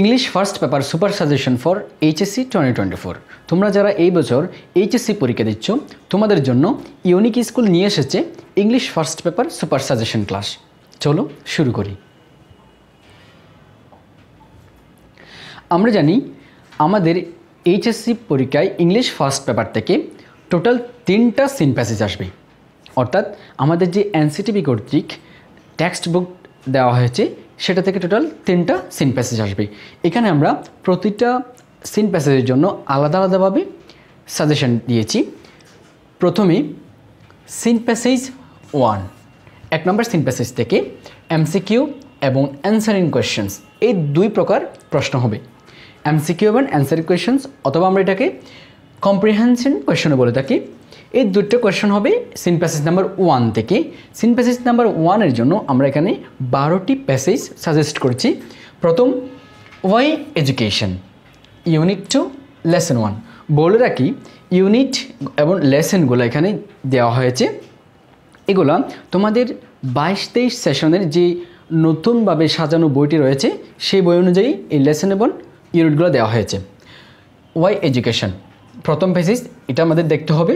English first paper super suggestion for HSC 2024। তোমরা যারা এই বছর এইচএসসি পরীক্ষা দিচ্ছ তোমাদের জন্য ইউনিক স্কুল নিয়ে এসেছে English first paper super suggestion class. চলো শুরু করি। আমরা জানি আমাদের এইচএসসি পরীক্ষায় ইংলিশ ফার্স্ট পেপার থেকে টোটাল 3টা সিন প্যাসেজ আসবে, অর্থাৎ আমাদের যে এনসিটিভি কর্তৃক টেক্সট বুক দেওয়া হয়েছে সেটা থেকে টোটাল 3টা সিন প্যাসেজ আসবে। এখানে আমরা প্রতিটা সিন প্যাসেজের জন্য আলাদা আলাদাভাবে সাজেশন দিয়েছি। প্রথমে সিন প্যাসেজ 1, 1 নম্বর সিন প্যাসেজ থেকে এমসিকিউ এবং অ্যান্সারিং কোয়েশ্চেন্স, এই 2 প্রকার প্রশ্ন হবে, এমসিকিউ এবং অ্যান্সারিং কোয়েশ্চেন্স, অথবা আমরা এটাকে কম্প্রিহেনশন কোয়েশ্চনও বলে থাকি। এই 2টা কোয়েশ্চন হবে সিন প্যাসেজ নাম্বার 1 থেকে। সিন প্যাসেজ নাম্বার 1 এর জন্য আমরা এখানে 12টি প্যাসেজ সাজেস্ট করছি। প্রথম, ওয়াই এডুকেশন, ইউনিট 2 লেসন 1। বলে রাখি ইউনিট এবং লেসনগুলো এখানে দেওয়া হয়েছে, এগুলা তোমাদের 22-23 সেশনের যে নতুনভাবে সাজানো বইটি রয়েছে সেই বই অনুযায়ী এই লেসন এবং ইউনিটগুলো দেওয়া হয়েছে। ওয়াই এডুকেশন প্রথম প্যাসেজ, এটা আমাদের দেখতে হবে।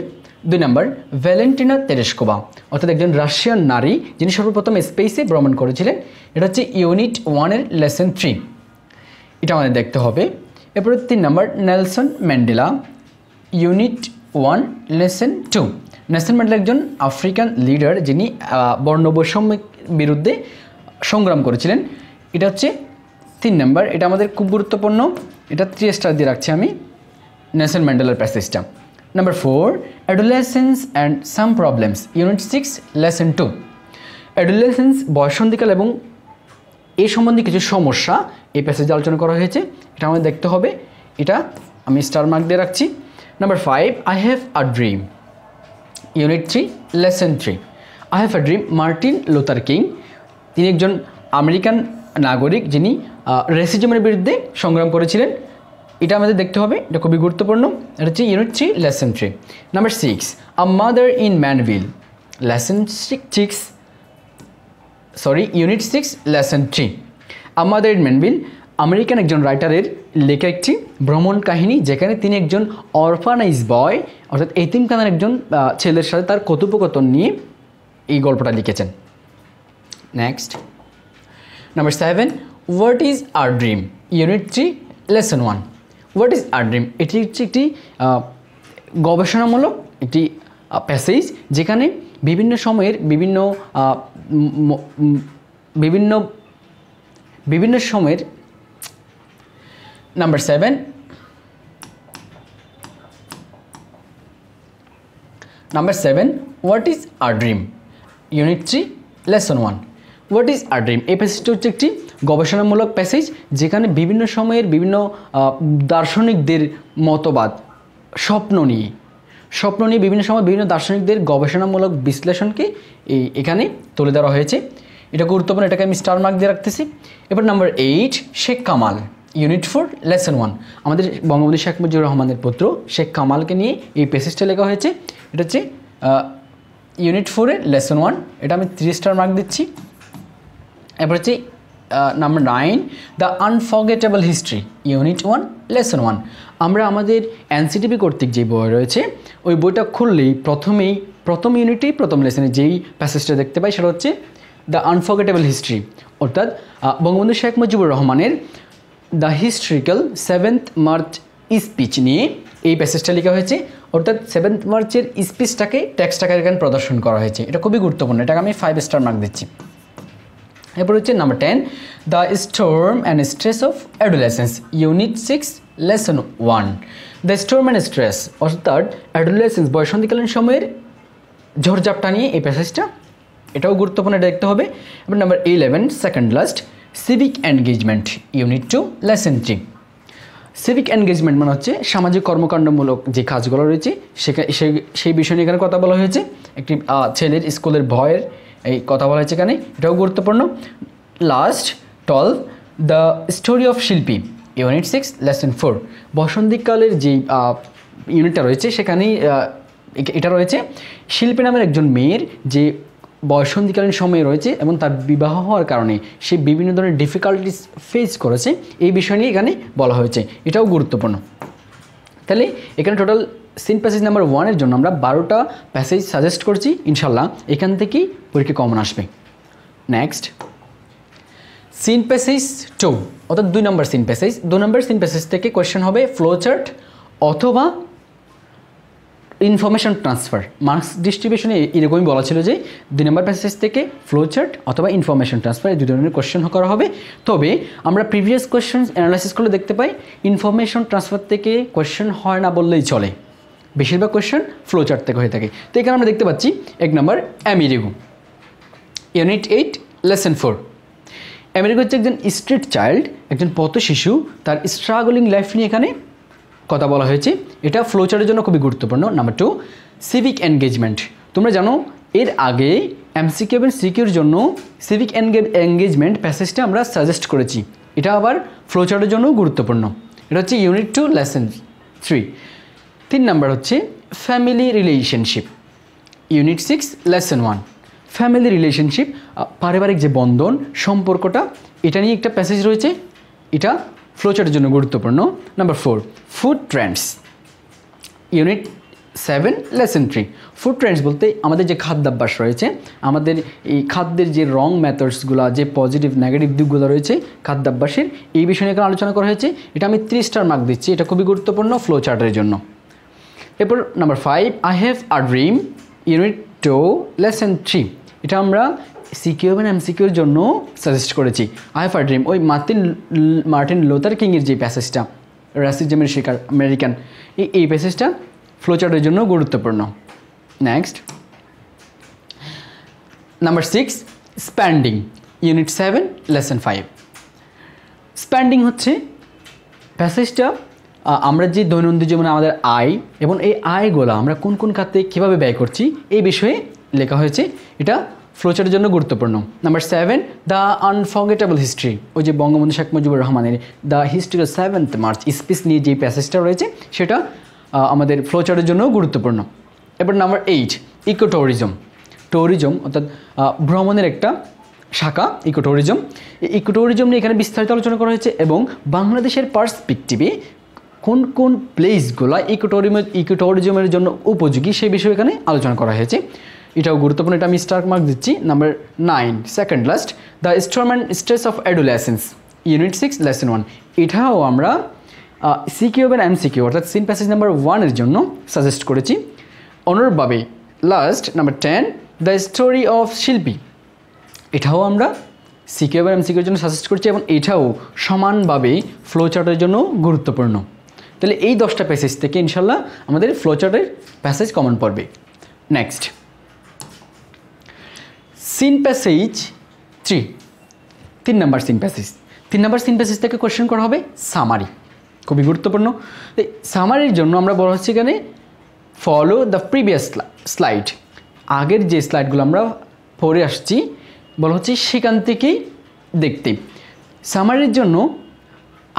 2 নম্বর, ভ্যালেন্টিনা তেরেস্কোভা, অর্থাৎ একজন রাশিয়ান নারী যিনি সর্বপ্রথম স্পেসে ভ্রমণ করেছিলেন। এটা হচ্ছে ইউনিট 1 এর লেসন 3, এটা আমাদের দেখতে হবে। এরপরে 3 নম্বর, Nelson Mandela, unit 1 lesson 2। Nelson Mandela একজন আফ্রিকান লিডার যিনি বর্ণবৈষম্যের বিরুদ্ধে সংগ্রাম করেছিলেন। এটা হচ্ছে 3 নম্বর, এটা আমাদের খুব গুরুত্বপূর্ণ, এটা 3 স্টার দিয়ে রাখছি আমি নেলসন ম্যান্ডেলার প্যাসেজটা। Number 4, adolescence and some problems, unit 6 lesson 2। Adolescence বয়সন্ধিকাল এবং এই সম্বন্ধে কিছু সমস্যা এই প্যাসেজে আলোচনা করা হয়েছে, এটা আমাদের দেখতে হবে, এটা আমি স্টার মার্ক দিয়ে রাখছি। Number 5, I have a dream, unit 3 lesson 3। I have a dream, Martin Luther king, তিনি একজন আমেরিকান নাগরিক যিনি রেসিজমের বিরুদ্ধে সংগ্রাম করেছিলেন, এটা আমাদের দেখতে হবে, এটা খুবই গুরুত্বপূর্ণ। এটা হচ্ছে unit 3 lesson 3। Number 6, a mother in Manville, lesson 6 unit 6 lesson 3। A mother in Manville American একজন রাইটারের লেখা একটি ভ্রমণ কাহিনী, যেখানে তিনি একজন অরফানাইজ বয় অর্থাৎ এতিমখানার একজন ছেলের সাথে তার কথোপকথন নিয়ে এই গল্পটা লিখেছেন। Next, number 7, what is our dream, unit 3 lesson 1। What is our dream, এটি হচ্ছে একটি গবেষণামূলক একটি প্যাসেজ, যেখানে বিভিন্ন সময়ের বিভিন্ন সময়ের number 7, what is our dream, unit 3 lesson 1। What is our dream, এই প্যাসেজটা হচ্ছে একটি গবেষণামূলক প্যাসেজ, যেখানে বিভিন্ন সময়ের বিভিন্ন দার্শনিকদের মতবাদ, স্বপ্ন নিয়ে বিভিন্ন সময় বিভিন্ন দার্শনিকদের গবেষণামূলক বিশ্লেষণকে এখানে তুলে ধরা হয়েছে, এটা গুরুত্বপূর্ণ, এটাকে আমি স্টার মার্ক দিয়ে রাখতেছি। এরপর number 8, Sheikh Kamal, unit 4 lesson 1। আমাদের বঙ্গবন্ধু শেখ মুজিবুর রহমানের পুত্র শেখ কামালকে নিয়ে এই প্যাসেজটা লেখা হয়েছে, এটা হচ্ছে ইউনিট 4 এর লেসন 1, এটা আমি 3 স্টার মার্ক দিচ্ছি। এরপর হচ্ছে number 9, the unforgettable history, unit 1 lesson 1। আমরা আমাদের এনসিটিভি কর্তৃক যে বই রয়েছে ওই বইটা খুললেই প্রথম ইউনিটেই প্রথম লেসনে যেই প্যাসেজটা দেখতে পাই সেটা হচ্ছে দ্য আনফরগেটেবল হিস্ট্রি, অর্থাৎ বঙ্গবন্ধু শেখ মুজিবুর রহমানের the historical 7th March speech নিয়ে এই প্যাসেজটা লেখা হয়েছে, অর্থাৎ 7th মার্চের স্পিচটাকে টেক্সট আকারে এখানে প্রদর্শন করা হয়েছে, এটা খুবই গুরুত্বপূর্ণ, এটাকে আমি 5 স্টার মার্ক দিচ্ছি। এরপর হচ্ছে number 10, the storm and stress of adolescence, unit 6 lesson 1। The storm and stress অর্থাৎ অ্যাডোলেসেন্স বয়সন্ধিকালীন সময়ের ঝড়ঝাপটা নিয়ে এই প্যাসেজটা, এটাও গুরুত্বপূর্ণ, এটা দেখতে হবে। এবার number 11, second last, civic engagement, unit 2 lesson 3। Civic engagement মানে হচ্ছে সামাজিক কর্মকাণ্ডমূলক যে কাজগুলো রয়েছে সেই বিষয় নিয়ে এখানে কথা বলা হয়েছে, একটি ছেলের স্কুলের ভয়ের এই কথা বলা হয়েছে এখানে, এটাও গুরুত্বপূর্ণ। লাস্ট 12, দ্য স্টোরি অফ শিল্পী, ইউনিট 6 লেসন 4। বসন্তিকালের যে ইউনিটটা রয়েছে সেখানেই এটা রয়েছে, শিল্পী নামের একজন মেয়ের যে বয়সন্ধিকালীন সময়ে রয়েছে এবং তার বিবাহ হওয়ার কারণে সে বিভিন্ন ধরনের ডিফিকাল্টিস ফেস করেছে, এই বিষয় নিয়ে এখানে বলা হয়েছে, এটাও গুরুত্বপূর্ণ। তাহলে এখানে টোটাল সিন প্যাসেজ নাম্বার 1 জন্য আমরা 12টা প্যাসেজ সাজেস্ট করছি, ইনশাল্লাহ এখান থেকেই পরীক্ষা কমন আসবে। নেক্সট সিন প্যাসেজ 2 অর্থাৎ 2 নম্বর সিন প্যাসেজ। 2 নম্বর সিন প্যাসেজ থেকে কোয়েশ্চেন হবে ফ্লো চার্ট অথবা ইনফরমেশন ট্রান্সফার। মার্কস ডিস্ট্রিবিউশনে এরকমই বলা ছিল যে 2 নম্বর প্যাসেজ থেকে ফ্লো চার্ট অথবা ইনফরমেশন ট্রান্সফার এই 2 ধরনের কোয়েশ্চেন করা হবে। তবে আমরা প্রিভিয়াস কোয়েশ্চেন অ্যানালাইসিস করলে দেখতে পাই ইনফরমেশন ট্রান্সফার থেকে কোয়েশ্চেন হয় না বললেই চলে, বেশিরভাগ কোয়েশ্চেন ফ্লো চার্ট থেকে হয়ে থাকে। তো এখানে আমরা দেখতে পাচ্ছি 1 নম্বর আমেরিগো, ইউনিট 8 লেসন 4। আমেরিগো হচ্ছে একজন স্ট্রিট চাইল্ড, একজন পথ শিশু, তার স্ট্রাগলিং লাইফ নিয়ে এখানে কথা বলা হয়েছে, এটা ফ্লো চার্টের জন্য খুবই গুরুত্বপূর্ণ। Number 2 civic engagement. তোমরা জানো এর আগে এমসিকিউ এবং সিকিউর জন্য সিভিক এনগেজমেন্ট প্যাসেজটা আমরা সাজেস্ট করেছি, এটা আবার ফ্লো চার্টের জন্য গুরুত্বপূর্ণ। এটা হচ্ছে ইউনিট 2 লেসন 3। 3 নাম্বার হচ্ছে family relationship, unit 6 lesson 1। Family relationship, পারিবারিক যে বন্ধন সম্পর্কটা, এটা নিয়ে একটা প্যাসেজ রয়েছে, এটা ফ্লোচার্টের জন্য গুরুত্বপূর্ণ। Number 4 food Trends, unit 7 lesson 3। Food Trends বলতে আমাদের যে খাদ্যাভ্যাস রয়েছে, আমাদের এই খাদ্যের যে রং মেথডসগুলো, যে পজিটিভ নেগেটিভ দিকগুলো রয়েছে খাদ্যাভ্যাসের, এই বিষয় নিয়ে আলোচনা করা হয়েছে। এটা আমি 3 স্টার মার্ক দিচ্ছি, এটা খুবই গুরুত্বপূর্ণ ফ্লো চার্টের জন্য। এরপর number 5 I have a dream, unit 2 lesson 3। এটা আমরা সিকিউ এবং এমসিকিউর জন্য সাজেস্ট করেছি। আই হ্যাভ আ ড্রিম ওই মার্টিন লুথার কিংয়ের যে প্যাসেজটা, রাসিজমের শিকার আমেরিকান, এই প্যাসেজটা ফ্লো চার্টের জন্য গুরুত্বপূর্ণ। Next number 6 স্প্যান্ডিং, unit 7 lesson 5। স্প্যান্ডিং হচ্ছে প্যাসেজটা আমরা যে দৈনন্দিন জীবনে আমাদের আয় এবং এই আয়গুলো আমরা কোন কোন খাতে কীভাবে ব্যয় করছি এই বিষয়ে লেখা হয়েছে, এটা ফ্লোচার্টের জন্য গুরুত্বপূর্ণ। নাম্বার 7 দ্য আনফরগেটেবল হিস্ট্রি, ওই যে বঙ্গবন্ধু শেখ মুজিবুর রহমানের the history of 7th March speech নিয়ে যে প্যাসেজটা রয়েছে সেটা আমাদের ফ্লোচার্টের জন্য গুরুত্বপূর্ণ। এবার নাম্বার 8 ইকো ট্যুরিজম। ট্যুরিজম অর্থাৎ ভ্রমণের একটা শাখা ইকো ট্যুরিজম। এই ইকো ট্যুরিজম নিয়ে এখানে বিস্তারিত আলোচনা করা হয়েছে এবং বাংলাদেশের পার্সপেক্টিভে কোন কোন প্লেসগুলো ইকো ট্যুরিজমের জন্য উপযোগী সেই বিষয়ে এখানে আলোচনা করা হয়েছে, এটাও গুরুত্বপূর্ণ, এটা আমি স্টার মার্ক দিচ্ছি। Number 9 second last the storm and stress of adolescence, unit 6 lesson 1। এটাও আমরা সিকিউ এবং এমসিকিউ অর্থাৎ সিন প্যাসেজ নাম্বার 1 জন্য সাজেস্ট করেছি। অনুরূপভাবে last number 10 the story of শিল্পী, এটাও আমরা সিকিউ এবং এমসিকিউর জন্য সাজেস্ট করছি এবং এটাও সমানভাবে ফ্লো চার্টের জন্য গুরুত্বপূর্ণ। তাহলে এই 10টা প্যাসেজ থেকে ইনশাল্লাহ আমাদের ফ্লো চার্টের প্যাসেজ কমন পড়বে। Next seen passage 3 number seen passage. 3 number seen passage থেকে কোয়েশ্চেন করা হবে সামারি, খুবই গুরুত্বপূর্ণ। সামারির জন্য আমরা বলা হচ্ছে এখানে ফলো দ্য প্রিভিয়াস স্লাইড, আগের যে স্লাইডগুলো আমরা পড়ে আসছি বলা হচ্ছে সেখান থেকেই দেখতে। সামারির জন্য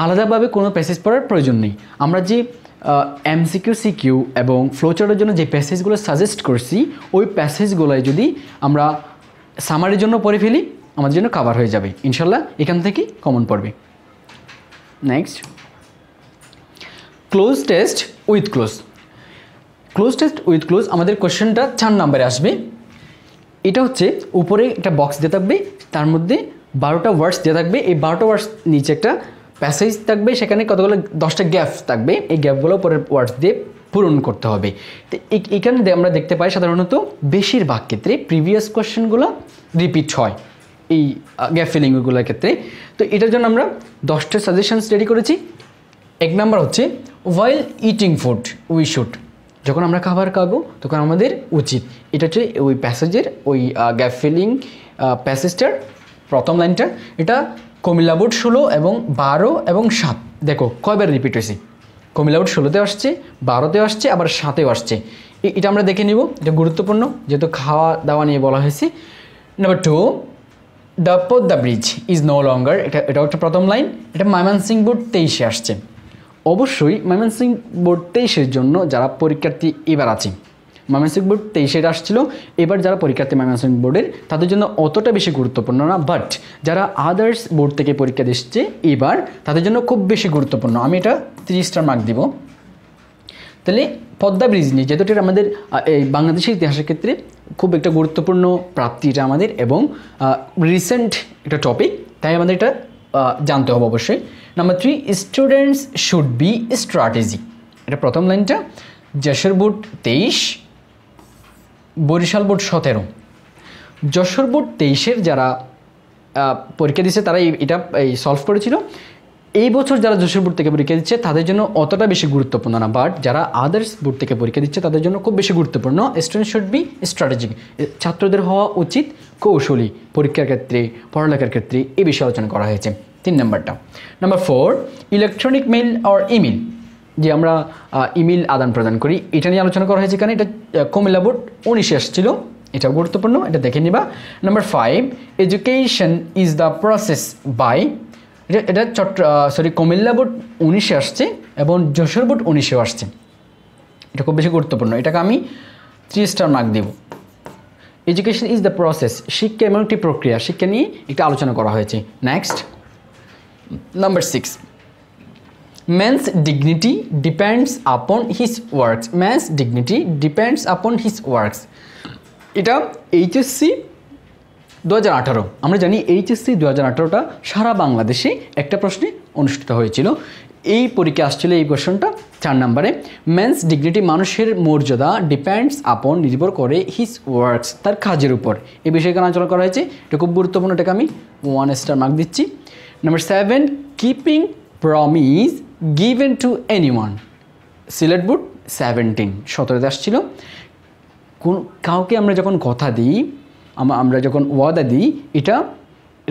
আলাদাভাবে কোনো প্যাসেজ পড়ার প্রয়োজন নেই। আমরা যে এমসিকিউ সিকিউ এবং ফ্লোচার্টের জন্য যে প্যাসেজগুলো সাজেস্ট করছি ওই প্যাসেজগুলোয় যদি আমরা সামারির জন্য পড়ে ফেলি আমাদের জন্য কভার হয়ে যাবে ইনশাল্লাহ, এখান থেকেই কমন পড়বে। Next cloze test with close. Cloze test with close আমাদের কোয়েশ্চেনটা 4 নম্বরে আসবে। এটা হচ্ছে উপরে একটা বক্স দিয়ে থাকবে, তার মধ্যে 12টা ওয়ার্ডস দিয়ে থাকবে, এই 12টা ওয়ার্ডস নিচে একটা প্যাসেজ থাকবে, সেখানে কতগুলো 10টা গ্যাপ থাকবে, এই গ্যাপগুলো পরের ওয়ার্ডস দিয়ে পূরণ করতে হবে। তো এখানে আমরা দেখতে পাই সাধারণত বেশিরভাগ ক্ষেত্রে প্রিভিয়াস কোয়েশ্চেনগুলো রিপিট হয় এই গ্যাপ ফিলিংগুলোর ক্ষেত্রে। তো এটার জন্য আমরা 10টা সাজেশনস রেডি করেছি। 1 নাম্বার হচ্ছে ওয়াইল ইটিং ফুড উই শুড, যখন আমরা খাবার খাবো তখন আমাদের উচিত। এটা হচ্ছে ওই প্যাসেজের ওই গ্যাপ ফিলিং প্যাসেজটার প্রথম লাইনটা। এটা কুমিল্লা বোর্ড 16 এবং 12 এবং 7 দেখো কয়বার রিপিট হয়েছে, কুমিল্লা বোর্ড 16তে আসছে, 12তে আসছে, আবার 7এও আসছে। এটা আমরা দেখে নিব, এটা গুরুত্বপূর্ণ যেহেতু খাওয়া দাওয়া নিয়ে বলা হয়েছে। Number 2 the Padma bridge is no longer, এটা হচ্ছে প্রথম লাইন, এটা ময়মনসিংহ বোর্ড 23-এ আসছে। অবশ্যই ময়মনসিংহ বোর্ড 23-এর জন্য যারা পরীক্ষার্থী এবার আছে ময়মনসিংহ বোর্ড 23-এর আসছিল। এবার যারা পরীক্ষার্থী ময়মনসিংহ বোর্ডের তাদের জন্য অতটা বেশি গুরুত্বপূর্ণ না, বাট যারা আদার্স বোর্ড থেকে পরীক্ষা দিচ্ছে এবার তাদের জন্য খুব বেশি গুরুত্বপূর্ণ। আমি এটা 30 স্টার মার্ক দিব। তাহলে পদ্মা ব্রিজ নিয়ে যেহেতু এটা আমাদের এই বাংলাদেশের ইতিহাসের ক্ষেত্রে খুব একটা গুরুত্বপূর্ণ প্রাপ্তি এটা আমাদের, এবং রিসেন্ট একটা টপিক, তাই আমাদের এটা জানতে হবে অবশ্যই। Number 3, students should be strategy. এটা প্রথম লাইনটা। Jessore board 23, Barishal board 17। Jessore board 23-এর যারা পরীক্ষা দিচ্ছে তারা এটা সলভ করেছিল। এই বছর যারা যশোর বোর্ড থেকে পরীক্ষা দিচ্ছে তাদের জন্য অতটা বেশি গুরুত্বপূর্ণ না, বাট যারা আদার্স বোর্ড থেকে পরীক্ষা দিচ্ছে তাদের জন্য খুব বেশি গুরুত্বপূর্ণ। স্টুডেন্ট শুড বি স্ট্র্যাটেজিক, ছাত্রদের হওয়া উচিত কৌশলী পরীক্ষার ক্ষেত্রে, পড়ালেখার ক্ষেত্রে, এই বিষয়ে আলোচনা করা হয়েছে। 3 নম্বরটা। Number 4, electronic mail or email, যে আমরা ইমেল আদান প্রদান করি, এটা নিয়ে আলোচনা করা হয়েছে। কারণ এটা কুমিল্লা বোর্ড 19-এ আসছিল, এটাও গুরুত্বপূর্ণ, এটা দেখে নিবা। Number 5, education is the process by, এটা কুমিল্লা বোর্ড 19-এ আসছে এবং যশোর বোর্ড 19-এও আসছে, এটা খুব বেশি গুরুত্বপূর্ণ। এটাকে আমি 3 স্টার মার্ক দেব। এডুকেশন ইজ দ্য প্রসেস, শিক্ষা এমন একটি প্রক্রিয়া, শিক্ষা নিয়ে একটা আলোচনা করা হয়েছে। Next, number 6, man's dignity depends upon his works. Man's dignity depends upon his works, এটা এইচএসসি 2018। আমরা জানি এইচএসসি 2018টা সারা বাংলাদেশে একটা প্রশ্নে অনুষ্ঠিত হয়েছিল। এই পরীক্ষা আসছিল এই কোয়েশনটা 4 নম্বরে। ম্যানস ডিগনিটি, মানুষের মর্যাদা, ডিপেন্ডস আপন, নির্ভর করে হিজ ওয়ার্কস, তার কাজের উপর। এই বিষয়ে আলোচনা করা হয়েছে, এটা খুব গুরুত্বপূর্ণ, এটাকে আমি 1 স্টার মার্ক দিচ্ছি। Number 7, keeping promise given to anyone. Sylhet board 17 আসছিল। কাউকে আমরা যখন কথা দিই, আমরা যখন ওয়াদা দিই, এটা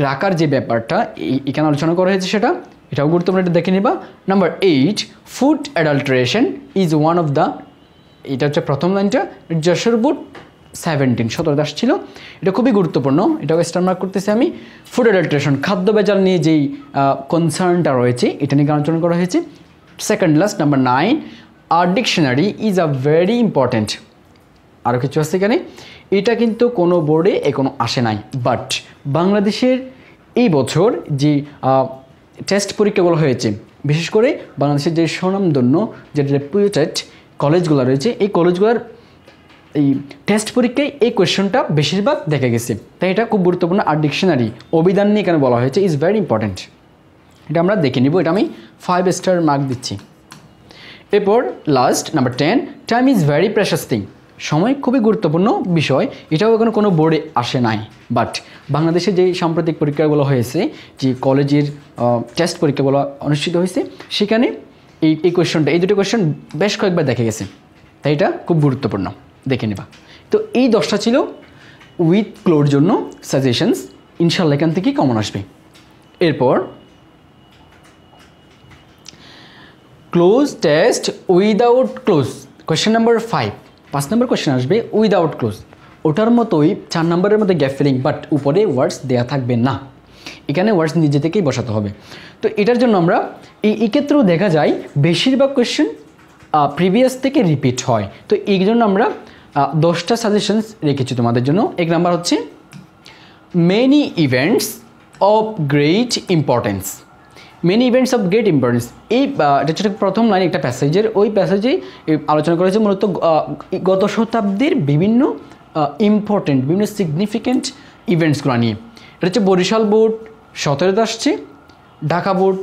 রাখার যে ব্যাপারটা এখানে আলোচনা করা হয়েছে, এটাও গুরুত্বপূর্ণ, এটা দেখে নিবা। Number 8, food adulteration is one of the, এটা হচ্ছে প্রথম লাইনটা। যশোর বোর্ড 17 আসছিল, এটা খুবই গুরুত্বপূর্ণ, এটাও স্টার মার্ক করতেছি আমি। ফুড অ্যাডাল্টারেশন, খাদ্য ভেজাল নিয়ে যেই কনসার্নটা রয়েছে এটা নিয়ে আলোচনা করা হয়েছে। Second last, number 9, our dictionary is a very important. আরও কিছু আছে এখানে, এটা কিন্তু কোনো বোর্ডে এখনো আসে নাই, বাট বাংলাদেশের এই বছর যে টেস্ট পরীক্ষাগুলো হয়েছে, বিশেষ করে বাংলাদেশের যে স্বনামধন্য যে রেপুটেড কলেজগুলো রয়েছে, এই কলেজগুলোর এই টেস্ট পরীক্ষায় এই কোয়েশ্চনটা বেশিরভাগ দেখা গেছে, তাই এটা খুব গুরুত্বপূর্ণ। আর ডিকশনারি, অভিধান নিয়ে এখানে বলা হয়েছে, ইজ ভেরি ইম্পর্ট্যান্ট, এটা আমরা দেখে নিব, এটা আমি 5 স্টার মার্ক দিচ্ছি। এরপর last, number 10, time is very precious thing. সময় খুবই গুরুত্বপূর্ণ বিষয়, এটাও এখন কোনো বোর্ডে আসে নাই, বাট বাংলাদেশে যে সাম্প্রতিক পরীক্ষাগুলো হয়েছে, যে কলেজের টেস্ট পরীক্ষাগুলো অনুষ্ঠিত হয়েছে, সেখানে এই কোয়েশ্চনটা, এই দুটো কোয়েশ্চন বেশ কয়েকবার দেখা গেছে, তাই এটা খুব গুরুত্বপূর্ণ, দেখে নেবা। তো এই 10টা ছিল উইথ ক্লোর জন্য সাজেশনস, ইনশাল্লাহ এখান থেকেই কমন আসবে। এরপর cloze test without close, question number 5 নম্বর কোয়েশ্চেন আসবে উইদাউট ক্লোজ, ওটার মতোই 4 নম্বরের মধ্যে গ্যাপ ফিলিং, বাট উপরে ওয়ার্ডস দেওয়া থাকবে না, এখানে ওয়ার্ডস নিজে থেকেই বসাতে হবে। তো এটার জন্য আমরা এই ক্ষেত্রেও দেখা যায় বেশিরভাগ কোয়েশ্চেন প্রিভিয়াস থেকে রিপিট হয়। তো এই জন্য আমরা 10টা সাজেশনস রেখেছি তোমাদের জন্য। 1 নাম্বার হচ্ছে many events of great importance. Many events of great importance, এই এটা হচ্ছে প্রথম লাইন একটা প্যাসেজের, ওই প্যাসেজে আলোচনা করেছে মূলত গত শতাব্দীর বিভিন্ন ইম্পর্টেন্ট, বিভিন্ন সিগনিফিক্যান্ট ইভেন্টসগুলো নিয়ে। এটা হচ্ছে বরিশাল বোর্ড 17 আসছে, ঢাকা বোর্ড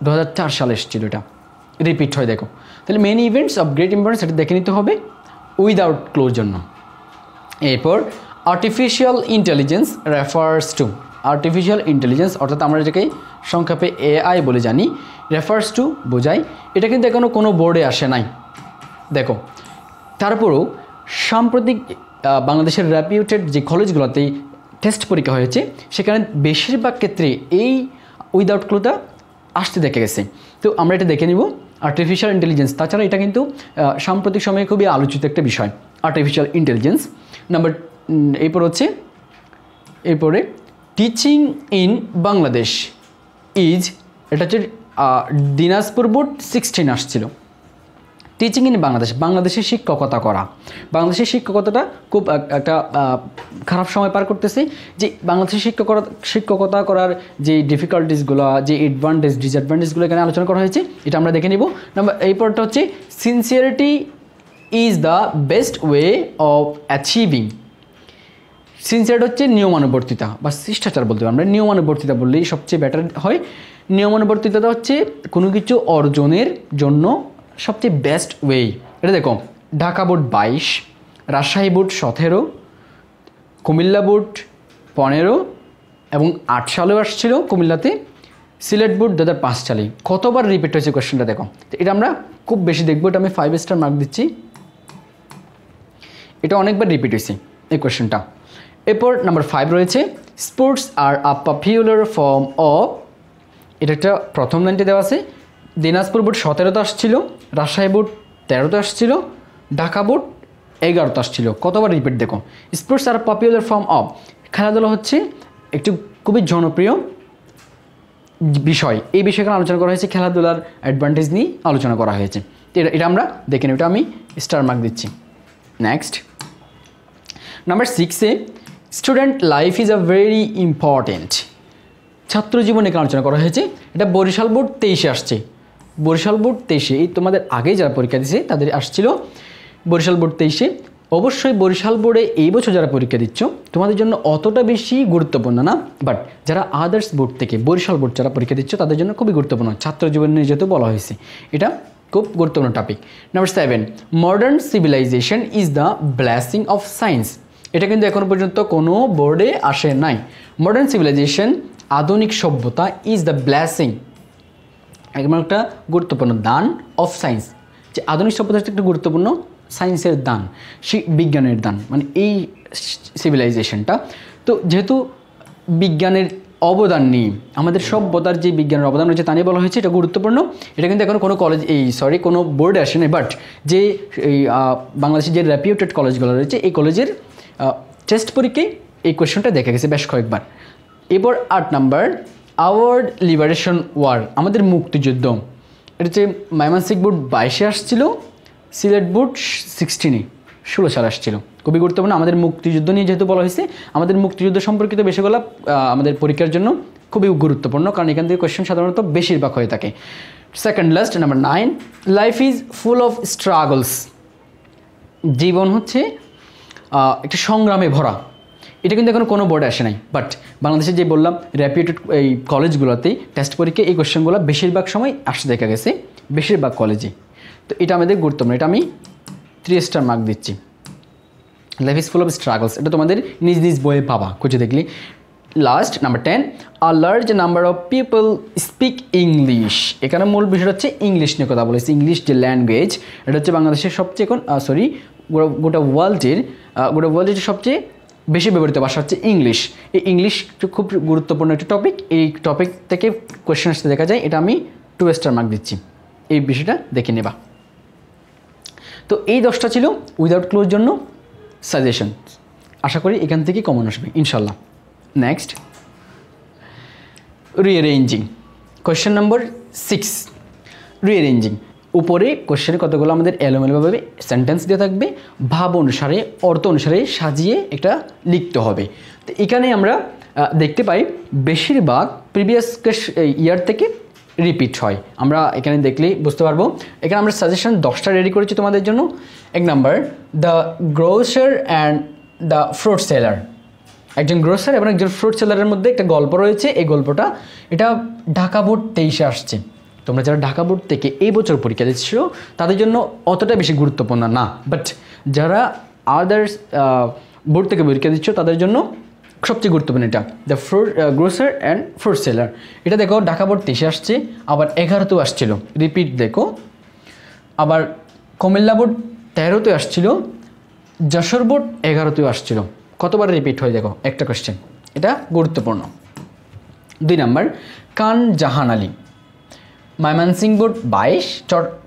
2004 সালে এসেছিল, এটা রিপিট হয়, দেখো। তাহলে many events of great importance, এটা দেখে নিতে হবে উইদাউট ক্লোজ জন্য। এরপর artificial intelligence refers to, artificial intelligence অর্থাৎ আমরা যেটাকে সংক্ষেপে AI বলে জানি, রেফার্স টু বোঝায়, এটা কিন্তু এখনও কোনো বোর্ডে আসে নাই, দেখো। তারপরেও সাম্প্রতিক বাংলাদেশের রেপিউটেড যে কলেজগুলোতে টেস্ট পরীক্ষা হয়েছে, সেখানে বেশিরভাগ ক্ষেত্রে এই উইদাউট ক্লোজটা আসতে দেখা গেছে। তো আমরা এটা দেখে নিব আর্টিফিশিয়াল ইন্টেলিজেন্স। তাছাড়া এটা কিন্তু সাম্প্রতিক সময়ে খুবই আলোচিত একটা বিষয়, আর্টিফিশিয়াল ইন্টেলিজেন্স। এরপরে টিচিং ইন বাংলাদেশ ইজ, এটা হচ্ছে দিনাজপুর বোর্ড 16 আসছিল, টিচিং ইন বাংলাদেশ, বাংলাদেশে শিক্ষকতা করা। বাংলাদেশের শিক্ষকতাটা খুব একটা খারাপ সময় পার করতেছে, যে বাংলাদেশের শিক্ষকতা করার যে ডিফিকাল্টিসগুলো, যে অ্যাডভান্টেজ ডিসঅ্যাডভান্টেজগুলো এখানে আলোচনা করা হয়েছে, এটা আমরা দেখে নিব। এই পরটা হচ্ছে sincerity is the best way of achieving. Sincerity হচ্ছে নিয়মানুবর্তিতা বা শিষ্টাচার বলতে পারি, আমরা নিয়মানুবর্তিতা বললেই সবচেয়ে বেটার হয়। নিয়মানুবর্তিতাটা হচ্ছে কোনো কিছু অর্জনের জন্য সবচেয়ে বেস্ট ওয়ে। এটা দেখো, Dhaka board 22, Rajshahi board 17, Comilla board 15 এবং 8 সালেও আসছিল কুমিল্লাতে, সিলেট বোর্ড 2005 সালে। কতবার রিপিট হয়েছে কোয়েশ্চেনটা দেখো। তো এটা আমরা খুব বেশি দেখবো, এটা আমি 5 স্টার মার্ক দিচ্ছি। এটা অনেকবার রিপিট হয়েছে এই কোয়েশ্চেনটা। এরপর নাম্বার 5 রয়েছে sports are a popular form of. এটা একটা প্রথম লাইনটি দেওয়া আছে। দিনাজপুর বোর্ড 17তে আসছিল, রাজশাহী বোর্ড 13তে আসছিল, ঢাকা বোর্ড 11তে আসছিল। কতবার রিপিট দেখো। Sports are popular form of, খেলাধুলা হচ্ছে একটি খুবই জনপ্রিয় বিষয়। এই বিষয়গুলো আলোচনা করা হয়েছে, খেলাধুলার অ্যাডভান্টেজ নিয়ে আলোচনা করা হয়েছে। এটা আমরা দেখে নিই, এটা আমি স্টার মার্ক দিচ্ছি। নেক্সট নাম্বার 6-এ student life is a very important. ছাত্র জীবনে আলোচনা করা হয়েছে। এটা বরিশাল বোর্ড 23-এ আসছে। বরিশাল বোর্ড 23-এ, এই তোমাদের আগে যারা পরীক্ষা দিয়েছে তাদের আসছিল বরিশাল বোর্ড 23-এ। অবশ্যই বরিশাল বোর্ডে এই বছর যারা পরীক্ষা দিচ্ছ তোমাদের জন্য অতটা বেশি গুরুত্বপূর্ণ না, বাট যারা আদার্স বোর্ড থেকে বরিশাল বোর্ড যারা পরীক্ষা দিচ্ছ তাদের জন্য খুবই গুরুত্বপূর্ণ। ছাত্র জীবন নিয়ে যেহেতু বলা হয়েছে, এটা খুব গুরুত্বপূর্ণ topic. Number 7, modern civilization is the blessing of science. এটা কিন্তু এখনো পর্যন্ত কোনো বোর্ডে আসে নাই। মডার্ন সিভিলাইজেশন, আধুনিক সভ্যতা, ইজ দ্য ব্লেসিং, একদম একটা গুরুত্বপূর্ণ দান অফ সায়েন্স। যে আধুনিক সভ্যতা হচ্ছে একটা গুরুত্বপূর্ণ সায়েন্সের দান, বিজ্ঞানের দান, মানে এই সিভিলাইজেশনটা। তো যেহেতু বিজ্ঞানের অবদান নিয়ে, আমাদের সভ্যতার যে বিজ্ঞানের অবদান রয়েছে তা নিয়ে বলা হয়েছে, এটা গুরুত্বপূর্ণ। এটা কিন্তু এখন কোনো কলেজ কোনো বোর্ডে আসে নাই, বাট যে এই বাংলাদেশের যে রেপিউটেড কলেজগুলো রয়েছে এই কলেজের টেস্ট পরীক্ষায় এই কোয়েশ্চনটা দেখা গেছে বেশ কয়েকবার। এরপর 8 নাম্বার, আওয়ার্ড লিবারেশন ওয়ার, আমাদের মুক্তিযুদ্ধ। এটা হচ্ছে ময়মনসিংহ বোর্ড 22-এ আসছিল, সিলেট বোর্ড 16 সালে আসছিল। খুবই গুরুত্বপূর্ণ। আমাদের মুক্তিযুদ্ধ নিয়ে যেহেতু বলা হয়েছে, আমাদের মুক্তিযুদ্ধ সম্পর্কিত বিষয়গুলো আমাদের পরীক্ষার জন্য খুবই গুরুত্বপূর্ণ, কারণ এখান থেকে কোয়েশ্চেন সাধারণত বেশিরভাগ হয়ে থাকে। Second last number 9, life is full of struggles. জীবন হচ্ছে একটা সংগ্রামে ভরা। এটা কিন্তু এখন কোনো বোর্ডে আসে নাই, বাট বাংলাদেশে যে বললাম রেপিউটেড এই কলেজগুলোতে টেস্ট পরীক্ষায় এই কোয়েশ্চেনগুলো বেশিরভাগ সময় আসতে দেখা গেছে, বেশিরভাগ কলেজে। তো এটা আমাদের গুরুত্বপূর্ণ, এটা আমি 3 স্টার মার্ক দিচ্ছি। Life is full of struggles, এটা তোমাদের নিজ নিজ বইয়ে পাবা খুঁজে দেখলে। Last number 10, a large number of people speak English. এখানে মূল বিষয়টা হচ্ছে ইংলিশ নিয়ে কথা বলেছে। ইংলিশ যে ল্যাঙ্গুয়েজ, এটা হচ্ছে বাংলাদেশের সবচেয়ে গোটা ওয়ার্ল্ডের সবচেয়ে বেশি ব্যবহৃত ভাষা হচ্ছে ইংলিশ। এই ইংলিশ খুব গুরুত্বপূর্ণ একটা টপিক। এই টপিক থেকে কোয়েশ্চেন আসতে দেখা যায়, এটা আমি 2 স্টার মার্ক দিচ্ছি। এই বিষয়টা দেখে নেবা। তো এই 10টা ছিল উইদাউট ক্লোজ জন্য সাজেশন। আশা করি এখান থেকে কমন আসবে ইনশাল্লাহ। Next, rearranging, question number 6। Rearranging, উপরে কোয়েশ্চেনে কতগুলো আমাদের এলোমেলোভাবে সেন্টেন্স দিয়ে থাকবে, ভাব অনুসারে অর্থ অনুসারে সাজিয়ে এটা লিখতে হবে। তো এখানে আমরা দেখতে পাই বেশিরভাগ প্রিভিয়াস ইয়ার থেকে রিপিট হয়। আমরা এখানে দেখলেই বুঝতে পারবো। এখানে আমরা সাজেশন 10টা রেডি করেছি তোমাদের জন্য। 1 number, the grosser and the fruit seller. একজন গ্রোসার এবং একজন ফ্রুট সেলারের মধ্যে একটা গল্প রয়েছে। এই গল্পটা এটা ঢাকা বোর্ড 23-এ আসছে। তোমরা যারা ঢাকা বোর্ড থেকে এই বছর পরীক্ষা দিচ্ছ তাদের জন্য অতটা বেশি গুরুত্বপূর্ণ না, বাট যারা আদার্স বোর্ড থেকে পরীক্ষা দিচ্ছ তাদের জন্য সবচেয়ে গুরুত্বপূর্ণ এটা, the grosser and fruit seller. এটা দেখো ঢাকা বোর্ড 23-এ আসছে, আবার 11তেও আসছিল, রিপিট দেখো। আবার কুমিল্লা বোর্ড 13তে আসছিল, যশোর বোর্ড 11তেও আসছিল। কতবার রিপিট হয় দেখো একটা কোয়েশ্চেন, এটা গুরুত্বপূর্ণ। 2 number, Khan Jahan Ali. Mymensingh board 22,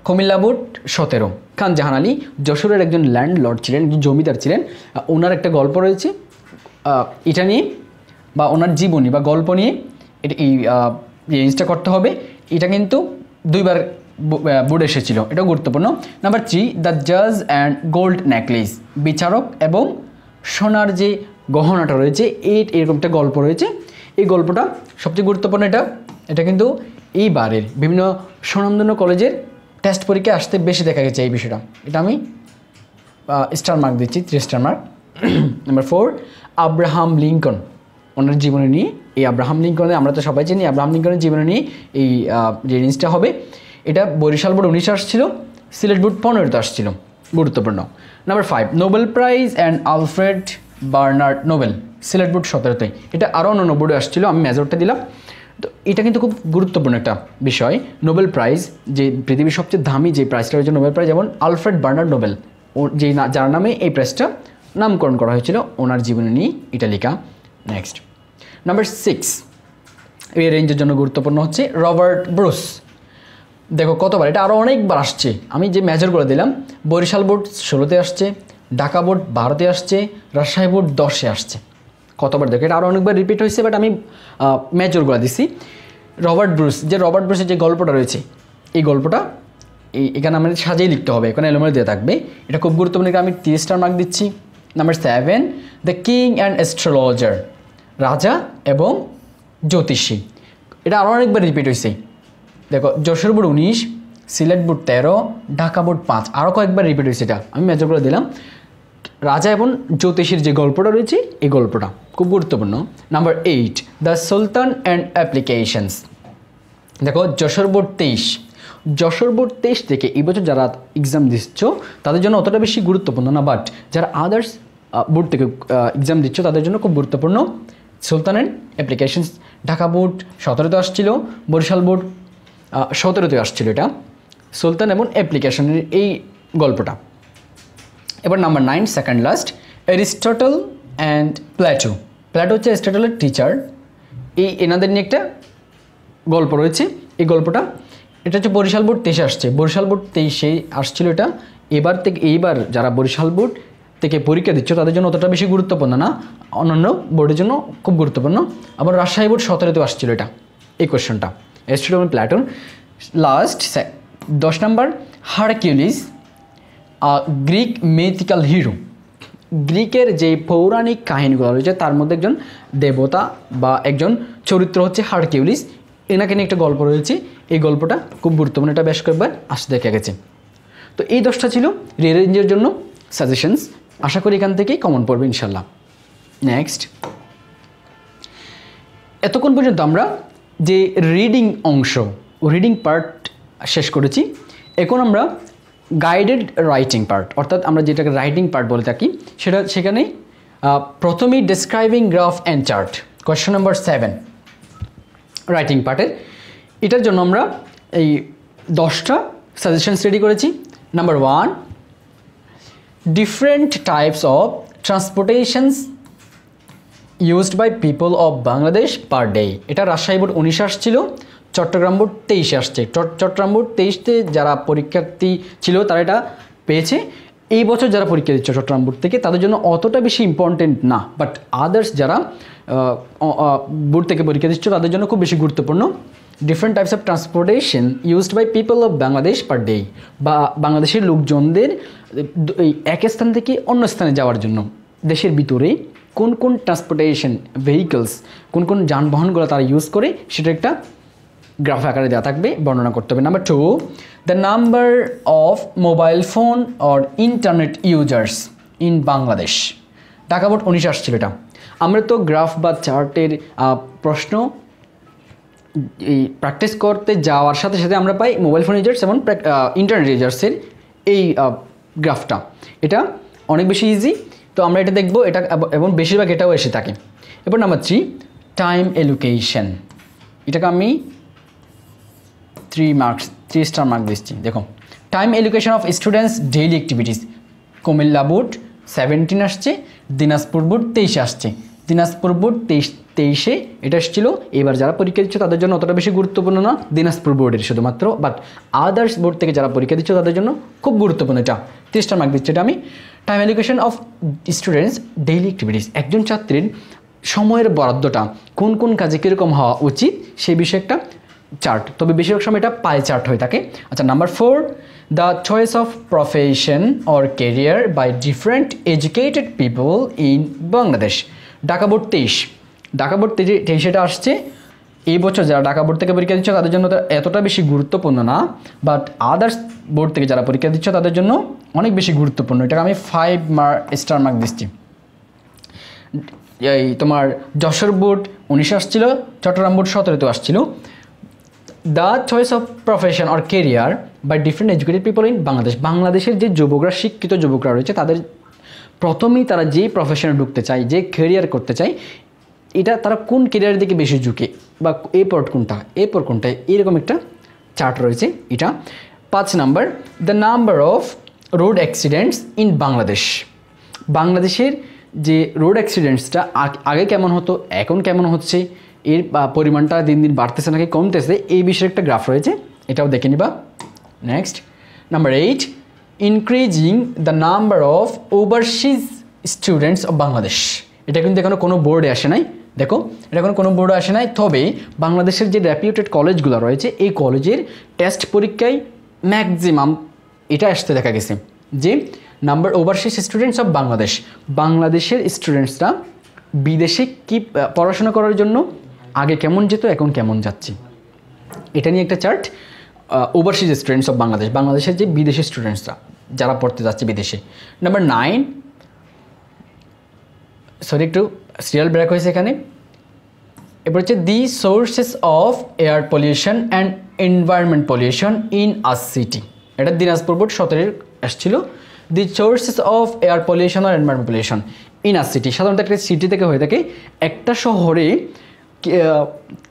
Comilla board 17। Khan Jahan Ali যশোরের একজন ল্যান্ডলর্ড ছিলেন, একজন জমিদার ছিলেন। ওনার একটা গল্প রয়েছে, এটা নিয়ে বা ওনার জীবনী বা গল্প নিয়ে এটা এই জিনিসটা করতে হবে। এটা কিন্তু 2বার বোর্ড এসেছিল, এটাও গুরুত্বপূর্ণ। নাম্বার 3 দ্য জাজ অ্যান্ড গোল্ড নেকলেস, বিচারক এবং সোনার যে গহনাটা রয়েছে এরকম একটা গল্প রয়েছে, এই গল্পটা সবচেয়ে গুরুত্বপূর্ণ। এটা কিন্তু এইবারের বিভিন্ন স্বনামধন্য কলেজের টেস্ট পরীক্ষায় আসতে বেশি দেখা গেছে এই বিষয়টা, এটা আমি স্টার মার্ক দিচ্ছি, 3 star mark. Number 4 Abraham Lincoln, ওনার জীবনী নিয়ে, এই আব্রাহাম লিঙ্কনের আমরা তো সবাই চিনি, আব্রাহাম লিঙ্কনের জীবনী নিয়ে এই যে জিনিসটা হবে। এটা বরিশাল বোর্ড 19 আসছিল, সিলেট বোর্ড 15 আসছিল, গুরুত্বপূর্ণ। Number 5 Nobel prize and Alfred Bernard Nobel, Sylhet board 17-তে, এটা আরও অন্য বোর্ডে আসছিল, আমি মেজরটা দিলাম। তো এটা কিন্তু খুব গুরুত্বপূর্ণ একটা বিষয়। নোবেল প্রাইজ, যে পৃথিবীর সবচেয়ে দামি যে প্রাইজটা রয়েছে নোবেল প্রাইজ, যেমন আলফ্রেড বার্নার্ড নোবেল, ও যেই যার নামে এই প্রাইজটা নামকরণ করা হয়েছিল, ওনার জীবনী নিয়ে এটা লেখা। নেক্সট নাম্বার 6 এই রেঞ্জের জন্য গুরুত্বপূর্ণ হচ্ছে রবার্ট ব্রুস। দেখো কতবার, এটা আরও অনেকবার আসছে, আমি যে মেজরগুলো দিলাম, বরিশাল বোর্ড 16-তে আসছে, ঢাকা বোর্ড 12-তে আসছে, রাজশাহী বোর্ড 10-এ আসছে, কতবার দেখো, এটা আরও অনেকবার রিপিট হয়েছে, বাট আমি মেজরগুলো দিছি। রবার্ট ব্রুসের যে গল্পটা রয়েছে, এই গল্পটা এখানে আমাদের সাজিয়ে লিখতে হবে, এখানে এলোমেলো দিয়ে থাকবে, এটা খুব গুরুত্বপূর্ণ, আমি 3 স্টার মার্ক দিচ্ছি। Number 7 the king and astrologer, রাজা এবং জ্যোতিষী, এটা আরও অনেকবার রিপিট হয়েছে। দেখো Jessore board 19, Sylhet board 13, Dhaka board 5, আরও কয়েকবার রিপিট হয়েছে, এটা আমি মেজর করে দিলাম। রাজা এবং জ্যোতিষীর যে গল্পটা রয়েছে, এই গল্পটা খুব গুরুত্বপূর্ণ। Number 8 the Sultan and applications, দেখো যশোর বোর্ড 23 থেকে এই বছর যারা এক্সাম দিচ্ছ তাদের জন্য অতটা বেশি গুরুত্বপূর্ণ না, বাট যারা আদার্স বোর্ড থেকে এক্সাম দিচ্ছ তাদের জন্য খুব গুরুত্বপূর্ণ। সুলতান অ্যান্ড অ্যাপ্লিকেশনস, ঢাকা বোর্ড 17-তে আসছিল, বরিশাল বোর্ড 17-তে আসছিল, এটা সুলতান এবং অ্যাপ্লিকেশনের এই গল্পটা। এবার number 9 second last Aristotle and Plato হচ্ছে অ্যারিস্টটলের টিচার, এনাদের নিয়ে একটা গল্প রয়েছে, এই গল্পটা এটা হচ্ছে বরিশাল বোর্ড 23-এ আসছে, বরিশাল বোর্ড 23-এ আসছিল এটা। এইবার যারা বরিশাল বোর্ড থেকে পরীক্ষা দিচ্ছ তাদের জন্য অতটা বেশি গুরুত্বপূর্ণ না, অন্যান্য বোর্ডের জন্য খুব গুরুত্বপূর্ণ। আবার রাজশাহী বোর্ড 17-তেও আসছিল এটা, এই কোয়েশ্চনটা অ্যারিস্টটল এবং Plato. Last 10 number Hercules, Greek mythical hero, গ্রিকের যে পৌরাণিক কাহিনীগুলো রয়েছে তার মধ্যে একজন দেবতা বা একজন চরিত্র হচ্ছে হারকিউলিস, এনাকে নিয়ে একটা গল্প রয়েছে, এই গল্পটা খুব গুরুত্বপূর্ণ, এটা বেশ কয়েকবার আসতে দেখা গেছে। তো এই 10টা ছিল রেঞ্জের জন্য সাজেশনস, আশা করি এখান থেকেই কমন পড়বে ইনশাল্লাহ। নেক্সট, এতক্ষণ পর্যন্ত আমরা যে রিডিং অংশ রিডিং পার্ট শেষ করেছি, এখন আমরা গাইডেড রাইটিং পার্ট, অর্থাৎ আমরা যেটাকে রাইটিং পার্ট বলে থাকি, সেখানে প্রথমেই describing graph and chart, question number 7 writing পার্টের, এটার জন্য আমরা এই 10টা সাজেশনস রেডি করেছি। Number 1 different types of transportations used by people of Bangladesh per day, এটা রাজশাহী বোর্ড 19 আসছিল, চট্টগ্রাম বোর্ড 23 আসছে। চট্টগ্রাম বোর্ড 23-তে যারা পরীক্ষার্থী ছিল তারা এটা পেয়েছে, এই বছর যারা পরীক্ষা দিচ্ছে চট্টগ্রাম বোর্ড থেকে তাদের জন্য অতটা বেশি ইম্পর্টেন্ট না, বাট আদার্স যারা বোর্ড থেকে পরীক্ষা দিচ্ছ তাদের জন্য খুব বেশি গুরুত্বপূর্ণ। Different types of transportation used by people of Bangladesh per day, বা বাংলাদেশের লোকজনদের এক স্থান থেকে অন্য স্থানে যাওয়ার জন্য দেশের ভিতরে কোন কোন ট্রান্সপোর্টেশন ভেহিকলস, কোন কোন যানবাহনগুলো তারা ইউজ করে, সেটা একটা গ্রাফ আকারে দেওয়া থাকবে, বর্ণনা করতে হবে। Number 2 the number of mobile phone or internet users in Bangladesh, Dhaka board 19 আসছিল এটা। আমরা তো গ্রাফ বা চার্টের প্রশ্ন এই প্র্যাকটিস করতে যাওয়ার সাথে সাথে আমরা পাই মোবাইল ফোন ইউজার্স এবং ইন্টারনেট ইউজার্সের এই গ্রাফটা, এটা অনেক বেশি ইজি, তো আমরা এটা দেখব, এটা এবং বেশিরভাগ এটাও এসে থাকে। এবার নাম্বার 3 টাইম এলোকেশন, এটাকে আমি 3 স্টার মার্ক দিচ্ছি। দেখো time allocation of students daily activities, Comilla board 17 আসছে, দিনাজপুর বোর্ড 23 আসছে। দিনাজপুর বোর্ড 23-এ এটা এসেছিল, এবার যারা পরীক্ষা দিচ্ছ তাদের জন্য অতটা বেশি গুরুত্বপূর্ণ না, দিনাজপুর বোর্ডের শুধুমাত্র, বাট আদার্স বোর্ড থেকে যারা পরীক্ষা দিচ্ছ তাদের জন্য খুব গুরুত্বপূর্ণ, এটা 3 স্টার মার্ক দিচ্ছে এটা আমি। Time allocation of students daily activities, একজন ছাত্রীর সময়ের বরাদ্দটা কোন কোন কাজে কীরকম হওয়া উচিত সেই বিষয়ে একটা চার্ট, তবে বেশিরভাগ সময় এটা পাই চার্ট হয়ে থাকে। আচ্ছা, number 4, the choice of profession or career by different educated people in Bangladesh. Dhaka board 23, Dhaka board 23 এটা আসছে। এই বছর যারা ঢাকা বোর্ড থেকে পরীক্ষা দিচ্ছ তাদের জন্য এতটা বেশি গুরুত্বপূর্ণ না, বাট আদার্স বোর্ড থেকে যারা পরীক্ষা দিচ্ছ তাদের জন্য অনেক বেশি গুরুত্বপূর্ণ। এটাকে আমি 5 স্টার মার্ক দিচ্ছি। এই তোমার যশোর বোর্ড 19 আসছিল, চট্টগ্রাম বোর্ড 17 আসছিল। The choice of profession or career by different educated people in Bangladesh. বাংলাদেশের যে যুবকরা, শিক্ষিত যুবকরা রয়েছে, তাদের প্রথমেই তারা যে প্রফেশনে ঢুকতে চায়, যে কেরিয়ার করতে চায়, এটা তারা কোন কেরিয়ারের দিকে বেশি ঝুঁকে, বা এরপর কোনটা, এরকম একটা চার্ট রয়েছে এটা। 5 number, the number of road accidents in Bangladesh. বাংলাদেশের যে রোড অ্যাক্সিডেন্টসটা আগে কেমন হতো, এখন কেমন হচ্ছে, এর পরিমাণটা দিন দিন বাড়তেছে নাকি কমতেছে, এই বিষয়ে একটা গ্রাফ রয়েছে, এটাও দেখে নিবা। Next, number 8, increasing the number of overseas students of Bangladesh. এটা কিন্তু এখনো কোনো বোর্ডে আসে নাই, দেখো এটা এখনো কোনো বোর্ডে আসে নাই। তবে বাংলাদেশের যে রেপিউটেড কলেজগুলো রয়েছে, এই কলেজের টেস্ট পরীক্ষায় ম্যাক্সিমাম এটা আসতে দেখা গেছে যে number overseas students of Bangladesh. বাংলাদেশের স্টুডেন্টসরা বিদেশে কি পড়াশোনা করার জন্য আগে কেমন যেত, এখন কেমন যাচ্ছে, এটা নিয়ে একটা chart. Overseas students of Bangladesh, বাংলাদেশের যে বিদেশি স্টুডেন্টসরা যারা পড়তে যাচ্ছে বিদেশে। নাম্বার 9, সরি একটু সিরিয়াল ব্রেক হয়েছে এখানে। এরপর হচ্ছে the sources of air pollution and environment pollution in a city. এটা দিনাজপুর বোর্ড 17 আসছিল। The sources of air pollution আর environment pollution in a city, সাধারণত একটা সিটি থেকে হয়ে থাকে। একটা শহরে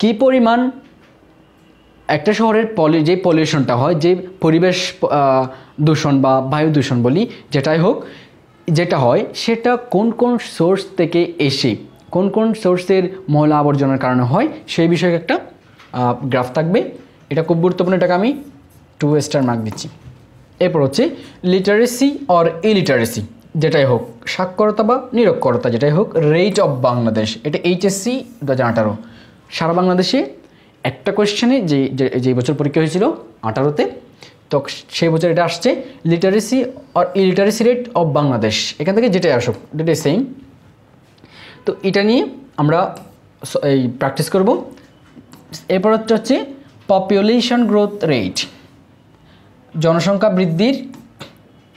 কী পরিমাণ, একটা শহরের যে পলিউশনটা হয়, যে পরিবেশ দূষণ বা বায়ু দূষণ বলি, যেটা হয় সেটা কোন কোন সোর্স থেকে এসে, কোন কোন সোর্সের ময়লা আবর্জনার কারণে হয়, সেই বিষয়ে একটা গ্রাফ থাকবে। এটা খুব গুরুত্বপূর্ণ, এটাকে আমি 2 স্টার মার্ক দিচ্ছি। এরপর হচ্ছে লিটারেসি অর ইলিটারেসি, যেটাই হোক, সাক্ষরতা বা নিরক্ষরতা যেটাই হোক, রেট অফ বাংলাদেশ। এটা এইচএসসি 2018, সারা বাংলাদেশে একটা কোয়েশ্চেনে যে বছর পরীক্ষা হয়েছিল 18তে, তো সেই বছর এটা আসছে literacy or illiteracy rate of Bangladesh. এখান থেকে যেটাই আসুক এটাই সেম। তো এটা নিয়ে আমরা এই প্র্যাকটিস করব। এরপর হচ্ছে পপুলেশন গ্রোথ রেট, জনসংখ্যা বৃদ্ধির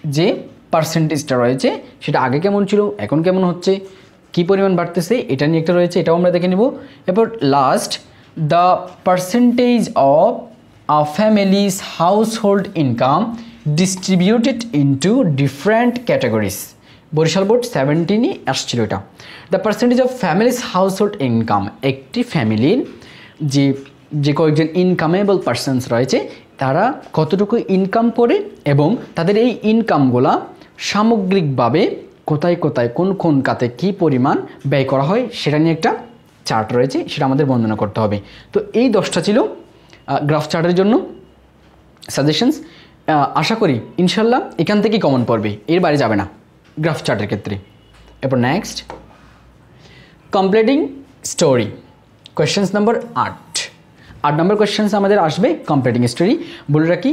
যে পার্সেন্টেজটা রয়েছে সেটা আগে কেমন ছিল, এখন কেমন হচ্ছে, কী পরিমাণ বাড়তেছে, এটা নিয়ে একটা রয়েছে, এটাও আমরা দেখে নেব। এরপর last, the percentage of a families household income distributed into different categories. Barishal board 17ই আসছিল এটা। The percentage of families household income, একটি ফ্যামিলির যে কয়েকজন ইনকামেবল পার্সনস রয়েছে তারা কতটুকু ইনকাম করে এবং তাদের এই ইনকামগুলা সামগ্রিকভাবে কোথায় কোথায় কোন কোন খাতে কী পরিমাণ ব্যয় করা হয় সেটা নিয়ে একটা চার্ট রয়েছে, সেটা আমাদের বর্ণনা করতে হবে। তো এই 10টা ছিল গ্রাফ চার্টের জন্য সাজেশনস। আশা করি ইনশাল্লাহ এখান থেকেই কমন পড়বে, এর বাইরে যাবে না গ্রাফ চার্টের ক্ষেত্রে। এরপর next, completing story, questions number 8 নম্বর কোয়েশ্চেন্স আমাদের আসবে কমপ্লিটিং স্টোরি। বলে রাখি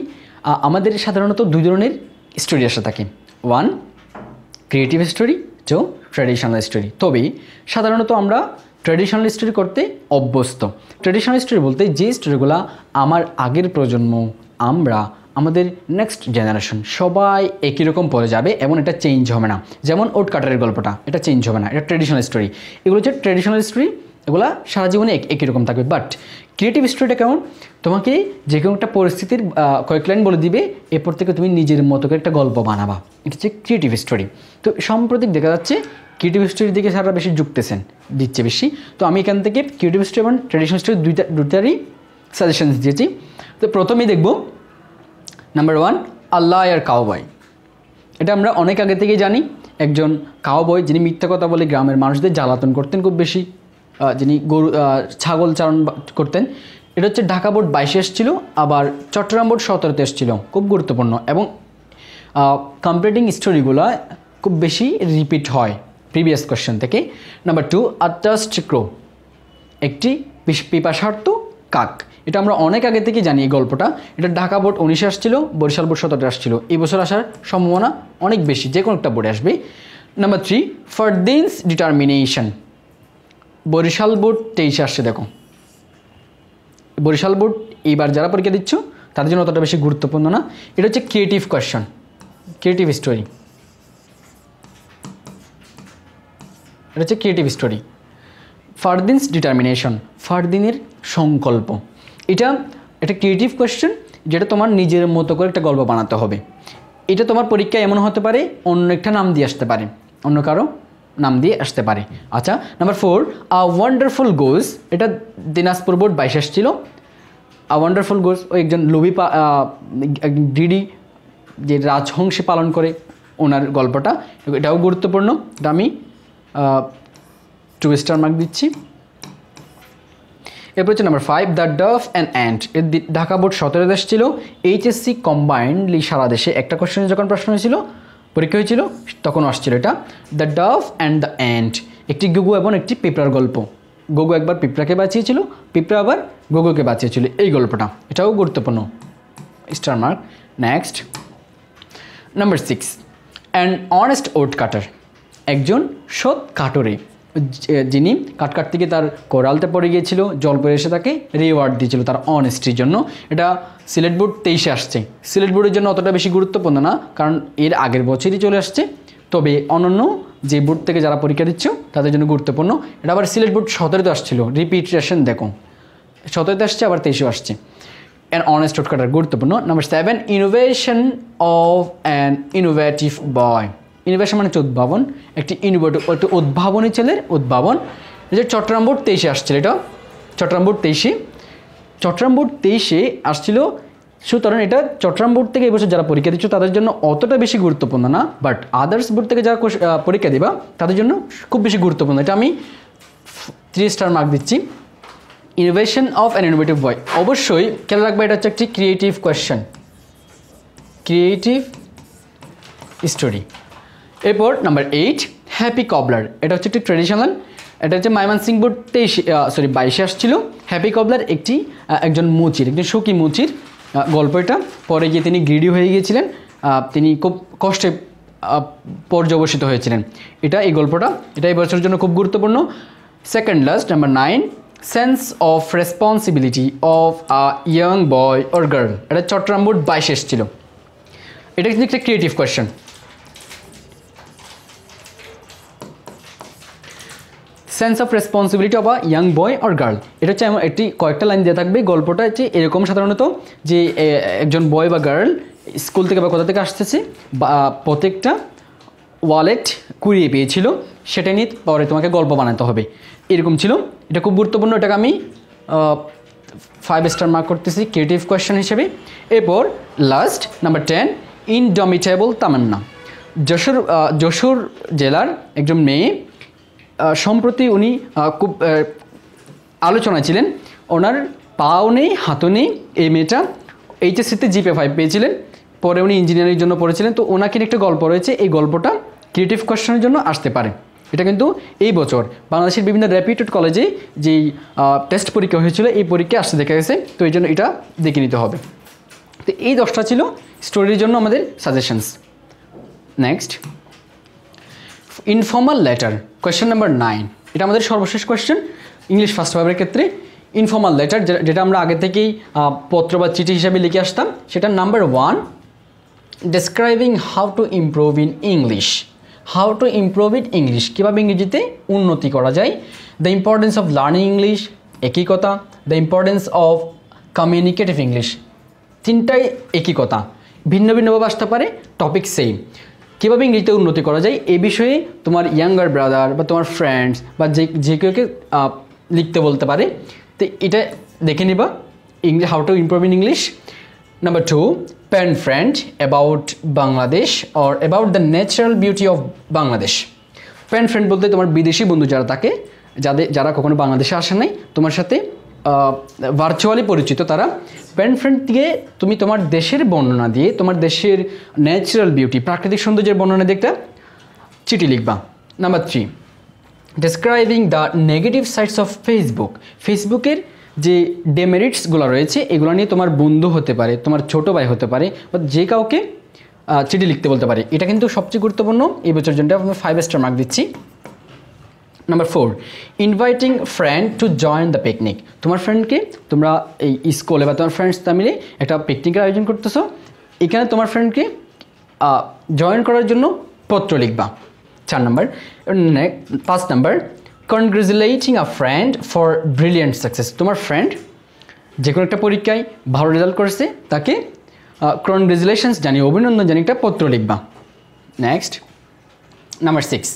আমাদের সাধারণত 2 ধরনের স্টোরি আসা থাকে, 1 ক্রিয়েটিভ স্টোরি, 2 ট্র্যাডিশনাল স্টোরি। তবে সাধারণত আমরা ট্র্যাডিশনাল স্টোরি করতে অভ্যস্ত। ট্র্যাডিশনাল স্টোরি বলতে যে স্টোরিগুলো আমার আগের প্রজন্ম, আমরা, আমাদের নেক্সট জেনারেশন সবাই একই রকম পড়ে যাবে এবং এটা চেঞ্জ হবে না। যেমন ওট কাটারের গল্পটা, এটা চেঞ্জ হবে না, এটা ট্র্যাডিশনাল স্টোরি। এগুলো হচ্ছে ট্র্যাডিশনাল স্টোরি, এগুলো সারা জীবনে একই রকম থাকবে। বাট ক্রিয়েটিভ স্টোরিটা কেমন, তোমাকে যে কোনো একটা পরিস্থিতির কয়েক লাইন বলে দিবে, এরপর থেকে তুমি নিজের মতো করে একটা গল্প বানাবা, এটা হচ্ছে ক্রিয়েটিভ স্টোরি। তো সাম্প্রতিক দেখা যাচ্ছে ক্রিয়েটিভ স্টোরির দিকে সারা বেশি দিচ্ছে বেশি। তো আমি এখান থেকে ক্রিয়েটিভ স্টোরি এবং ট্র্যাডিশনাল স্টোরি দুইটারই সাজেশনস দিয়েছি। তো প্রথমেই দেখব নাম্বার 1, আল্লাহ আর কাউবয়। এটা আমরা অনেক আগে থেকেই জানি, একজন কাউবয় যিনি মিথ্যা কথা বলে গ্রামের মানুষদের জ্বালাতন করতেন খুব বেশি, যিনি ছাগল চারণ করতেন। এটা হচ্ছে ঢাকা বোর্ড 22 এসেছিল, আবার চট্টগ্রাম বোর্ড 17তে এসেছিল, খুব গুরুত্বপূর্ণ। এবং কমপ্লিটিং স্টোরিগুলো খুব বেশি রিপিট হয় প্রিভিয়াস কোয়েশ্চেন থেকে। নাম্বার 2, আ টাস্ট ক্রো, একটি পিপাসার্থ কাক। এটা আমরা অনেক আগে থেকে জানি এই গল্পটা। এটা ঢাকা বোর্ড 19 আসছিল, বরিশাল বোর্ড 17 আসছিল, এই বছর আসার সম্ভাবনা অনেক বেশি, যে কোনো একটা বোর্ডে আসবে। Number 3 Fardins determination, Barishal board 23 আসছে। দেখো বরিশাল বোর্ড এইবার যারা পরীক্ষা দিচ্ছ তাদের জন্য অতটা বেশি গুরুত্বপূর্ণ না। এটা হচ্ছে ক্রিয়েটিভ কোয়েশ্চন, ক্রিয়েটিভ স্টোরি, এটা হচ্ছে ক্রিয়েটিভ স্টোরি। ফারদিনস ডিটারমিনেশন, ফারদিনের সংকল্প, এটা একটা ক্রিয়েটিভ কোয়েশ্চেন যেটা তোমার নিজের মতো করে একটা গল্প বানাতে হবে। এটা তোমার পরীক্ষায় এমন হতে পারে অন্য একটা নাম দিয়ে আসতে পারে, অন্য কারো নাম দিয়ে আসতে পারে। আচ্ছা, নাম্বার 4 আ ওয়ান্ডারফুল গোজ, এটা দিনাজপুর বোর্ড 22 আসছিল। আ ওয়ান্ডারফুল গোজ, ওই একজন লোভী ডিডি যে রাজহংসী পালন করে ওনার গল্পটা, এটাও গুরুত্বপূর্ণ। এটা আমি 2 স্টার মার্ক দিচ্ছি। এরপর হচ্ছে number 5 the dove and ant, এর ঢাকা বোর্ড 17 আসছিল। এইচএসসি কম্বাইন্ডলি সারা দেশে একটা কোশ্চেনে যখন প্রশ্ন হয়েছিল, পরীক্ষা হয়েছিল, তখন আসছিল এটা। The dove and the ant, একটি গুগু এবং একটি পিঁপড়ার গল্প। গুগু একবার পিঁপড়াকে বাঁচিয়েছিল, পিঁপড়া আবার গুগুকে বাঁচিয়েছিল, এই গল্পটা, এটাও গুরুত্বপূর্ণ, star mark. Next number 6 an honest wood cutter, একজন সৎ কাটরে, যিনি কাট কাটতে গিয়ে তার কোরালতে পড়ে গিয়েছিল, জল পড়ে এসে তাকে রিওয়ার্ড দিয়েছিল তার অনেস্টির জন্য। এটা সিলেট বোর্ড 23 আসছে। সিলেট বোর্ডের জন্য অতটা বেশি গুরুত্বপূর্ণ না, কারণ এর আগের বছরই চলে আসছে। তবে অন্যান্য যে বোর্ড থেকে যারা পরীক্ষা দিচ্ছ তাদের জন্য গুরুত্বপূর্ণ। এটা আবার সিলেট বোর্ড 17 আসছিল, রিপিটেশন দেখো, 17 আসছে আবার 23 আসছে। অ্যান অনেস্ট ওড কাটার গুরুত্বপূর্ণ। Number 7 innovation of an innovative boy, innovation মানে হচ্ছে উদ্ভাবন, একটি ইনোভেটিভ, একটি উদ্ভাবনী ছেলের উদ্ভাবন। এটা চট্টগ্রাম বোর্ড 23 আসছিল, এটা চট্টগ্রাম বোর্ড 23, চট্টগ্রাম বোর্ড 23 আসছিল। সুতরাং এটা চট্টগ্রাম বোর্ড থেকে এবছর যারা পরীক্ষা দিচ্ছ তাদের জন্য অতটা বেশি গুরুত্বপূর্ণ না, বাট আদার্স বোর্ড থেকে যারা পরীক্ষা দিবা তাদের জন্য খুব বেশি গুরুত্বপূর্ণ। এটা আমি 3 স্টার মার্ক দিচ্ছি। ইনোভেশন অফ অ্যান ইনোভেটিভ বয়, অবশ্যই খেয়াল রাখবে এটা হচ্ছে একটি ক্রিয়েটিভ কোয়েশ্চেন, ক্রিয়েটিভ স্টোরি। এরপর নাম্বার 8 হ্যাপি কবলার, এটা হচ্ছে একটি ট্রেডিশনাল, এটা হচ্ছে ময়মনসিংহ বোর্ড 22 আসছিল। হ্যাপি কবলার একজন মুচির, একজন সুখী মুচির গল্প। এটা পরে গিয়ে তিনি গ্রিডি হয়ে গিয়েছিলেন, তিনি খুব কষ্টে পর্যবসিত হয়েছিলেন। এই গল্পটা, এটা এই বছরের জন্য খুব গুরুত্বপূর্ণ। Second last number 9 sense of responsibility of a young boy or girl, এটা চট্টগ্রাম বোর্ড 22 এসেছিল। এটা কিন্তু একটা creative question. Sense of responsibility of a young boy or girl, এটা হচ্ছে একটি কয়েকটা লাইন দেওয়া থাকবে। গল্পটা হচ্ছে এরকম সাধারণত যে একজন বয় বা গার্ল স্কুল থেকে বা কোথা থেকে আসতেছে, বা প্রত্যেকটা ওয়ালেট কুড়িয়ে পেয়েছিল, সেটা নিয়ে পরে তোমাকে গল্প বানাতে হবে, এরকম ছিল। এটা খুব গুরুত্বপূর্ণ, এটাকে আমি 5 স্টার মার্ক করতেছি ক্রিয়েটিভ কোয়েশ্চেন হিসেবে। এরপর লাস্ট নাম্বার 10 ইনডমিটেবল তামান্না, যশোর জেলার একজন মেয়ে, সম্প্রতি উনি খুব আলোচনায় ছিলেন, ওনার পাও নেই হাতও নেই, এই মেয়েটা এইচএসসিতে জিপে 5 পেয়েছিলেন, পরে উনি ইঞ্জিনিয়ারিংয়ের জন্য পড়েছিলেন। তো ওনাকে নিয়ে একটা গল্প রয়েছে, এই গল্পটা ক্রিয়েটিভ কোয়েশ্চেনের জন্য আসতে পারে। এটা কিন্তু এই বছর বাংলাদেশের বিভিন্ন রেপিউটেড কলেজে যেই টেস্ট পরীক্ষা হয়েছিল, এই পরীক্ষায় আসতে দেখা গেছে, তো এই জন্য এটা দেখে নিতে হবে। তো এই 10টা ছিল স্টোরির জন্য আমাদের suggestions. Next informal letter, question number 9, এটা আমাদের সর্বশেষ কোয়েশ্চেন ইংলিশ ফার্স্ট পেপারের ক্ষেত্রে। ইনফর্মাল লেটার, যেটা আমরা আগে থেকেই পত্র বা চিঠি হিসাবে লিখে আসতাম, সেটা number 1 describing how to improve in English, how to improve in English, কীভাবে ইংরেজিতে উন্নতি করা যায়। The importance of learning English, একই কথা। The importance of communicative English, তিনটাই একই কথা, ভিন্ন ভিন্নভাবে আসতে পারে, টপিক সেম। কীভাবে ইংরেজিতে উন্নতি করা যায় এই বিষয়ে তোমার ইয়াঙ্গার ব্রাদার বা তোমার ফ্রেন্ডস বা যে কেউকে লিখতে বলতে পারে, তো এটা দেখে নিবা, how to improve in English. Number 2 pen friend about Bangladesh or about the natural beauty of Bangladesh. Pen friend বলতে তোমার বিদেশি বন্ধু যারা থাকে, যারা কখনো বাংলাদেশে আসে নাই, তোমার সাথে ভার্চুয়ালি পরিচিত, তারা পেন ফ্রেন্ড দিয়ে তুমি তোমার দেশের বর্ণনা দিয়ে, তোমার দেশের ন্যাচারাল বিউটি, প্রাকৃতিক সৌন্দর্যের বর্ণনা দিয়ে একটা চিঠি লিখবা। Number 3 describing the negative sides of Facebook, ফেসবুকের যে ডেমেরিটসগুলো রয়েছে এগুলো নিয়ে তোমার বন্ধু হতে পারে, তোমার ছোট ভাই হতে পারে, বা যে কাউকে চিঠি লিখতে বলতে পারে। এটা কিন্তু সবচেয়ে গুরুত্বপূর্ণ এই বছর জন্য আমি 5 স্টার মার্ক দিচ্ছি। Number 4, inviting friend to join the picnic. তোমার ফ্রেন্ডকে তোমরা এই স্কুলে বা তোমার ফ্রেন্ডসরা মিলে একটা পিকনিকের আয়োজন করতেছো, এখানে তোমার ফ্রেন্ডকে জয়েন করার জন্য পত্র লিখবা। 4 number. 5 number, congratulating a friend for brilliant success. তোমার ফ্রেন্ড যে কোনো একটা পরীক্ষায় ভালো রেজাল্ট করেছে, তাকে কনগ্রেচুলেশনস জানিয়ে, অভিনন্দন জানিয়ে একটা পত্র লিখবা। Next, number 6,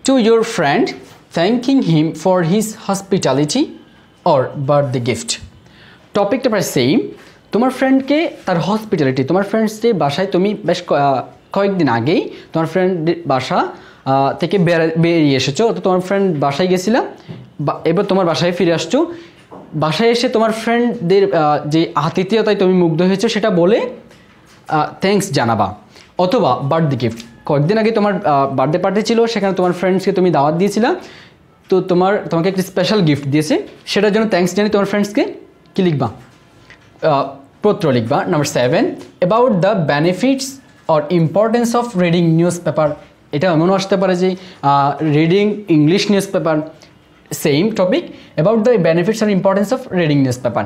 to your friend thanking him for his hospitality or birthday gift. টপিকটা প্রায় সেম। তোমার ফ্রেন্ডকে তার হসপিটালিটি, তোমার ফ্রেন্ডসদের বাসায় তুমি বেশ কয়েকদিন আগেই তোমার ফ্রেন্ডের বাসা থেকে বেরিয়ে এসেছো, তো তোমার ফ্রেন্ড বাসায় গেছিলাম, এবার তোমার বাসায় ফিরে আসছো। বাসায় এসে তোমার ফ্রেন্ডদের যে আতিথেয়তায় তুমি মুগ্ধ হয়েছো সেটা বলে থ্যাঙ্কস জানাবা। অথবা বার্থডে গিফট, কয়েকদিন আগে তোমার বার্থডে পার্টি ছিল, সেখানে তোমার ফ্রেন্ডসকে তুমি দাওয়াত দিয়েছিলা, তো তোমাকে একটি স্পেশাল গিফট দিয়েছে, সেটার জন্য থ্যাঙ্কস জানিয়ে তোমার ফ্রেন্ডসকে কী লিখবা? পত্র লিখবা। Number 7, about the benefits or importance of reading news paper. এটা এমনও আসতে পারে যে reading English news paper, same topic, about the benefits or importance of reading news paper.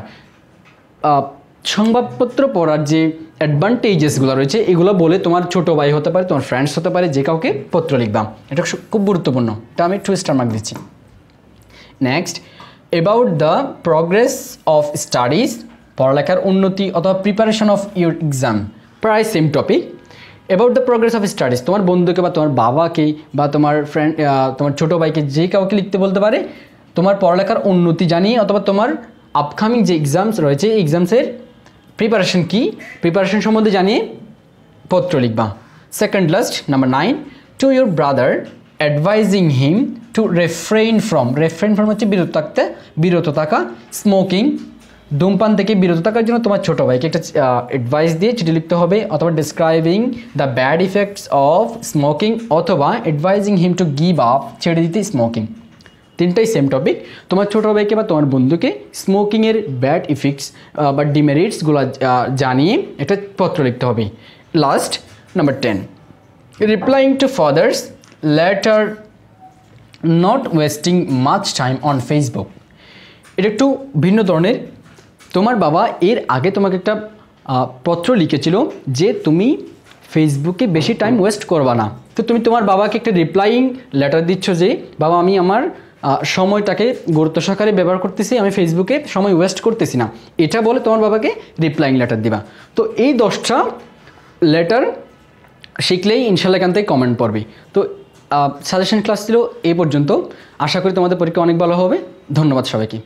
সংবাদপত্র পড়ার যে অ্যাডভান্টেজেসগুলো রয়েছে এগুলো বলে তোমার ছোটো ভাই হতে পারে, তোমার ফ্রেন্ডস হতে পারে, যে কাউকে পত্র লিখবা। এটা খুব গুরুত্বপূর্ণ, এটা আমি 2 স্টার মার্ক দিচ্ছি। Next, about the progress of studies, পড়ালেখার উন্নতি অথবা প্রিপারেশন অফ ইউর এক্সাম, প্রায় same topic. About the progress of studies, তোমার বন্ধুকে বা তোমার বাবাকে বা তোমার ফ্রেন্ড, তোমার ছোটো ভাইকে, যে কাউকে লিখতে বলতে পারে তোমার পড়ালেখার উন্নতি জানিয়ে, অথবা তোমার আপকামিং যে এক্সামস রয়েছে এই এক্সামসের প্রিপারেশন কী, প্রিপারেশন সম্বন্ধে জানিয়ে পত্র লিখবা। Second last, number 9, to your brother advising him to refrain from হচ্ছে বিরত থাকা, স্মোকিং, ধূমপান থেকে বিরত থাকার জন্য তোমার ছোটো ভাইকে একটা অ্যাডভাইস দিয়ে চিঠি লিখতে হবে, অথবা describing the bad effects of smoking, অথবা advising him to give up, ছেড়ে দিতে স্মোকিং। তিনটাই সেম টপিক। তোমার ছোটো ভাইকে বা তোমার বন্ধুকে স্মোকিংয়ের ব্যাড ইফেক্টস বা ডিমেরিটসগুলো জানিয়ে একটা পত্র লিখতে হবে। Last, number 10, replying two father's later not wasting much time on Facebook. এটা একটু ভিন্ন ধরনের। তোমার বাবা এর আগে তোমাকে একটা পত্র লিখেছিল যে তুমি ফেসবুকে বেশি টাইম ওয়েস্ট করবা না, তো তুমি তোমার বাবাকে একটা রিপ্লাইং লেটার দিচ্ছ যে বাবা আমি আমার সময়টাকে গুরুত্ব সহকারে ব্যবহার করতেছি, আমি ফেসবুকে সময় ওয়েস্ট করতেছি না, এটা বলে তোমার বাবাকে রিপ্লাইং লেটার দিবা। তো এই 10টা লেটার শিখলেই ইনশাল্লাহ এখান থেকে কমেন্ট পড়বে। তো সাজেশন ক্লাস ছিল এই পর্যন্ত। আশা করি তোমাদের পরীক্ষা অনেক ভালো হবে। ধন্যবাদ সবাইকে।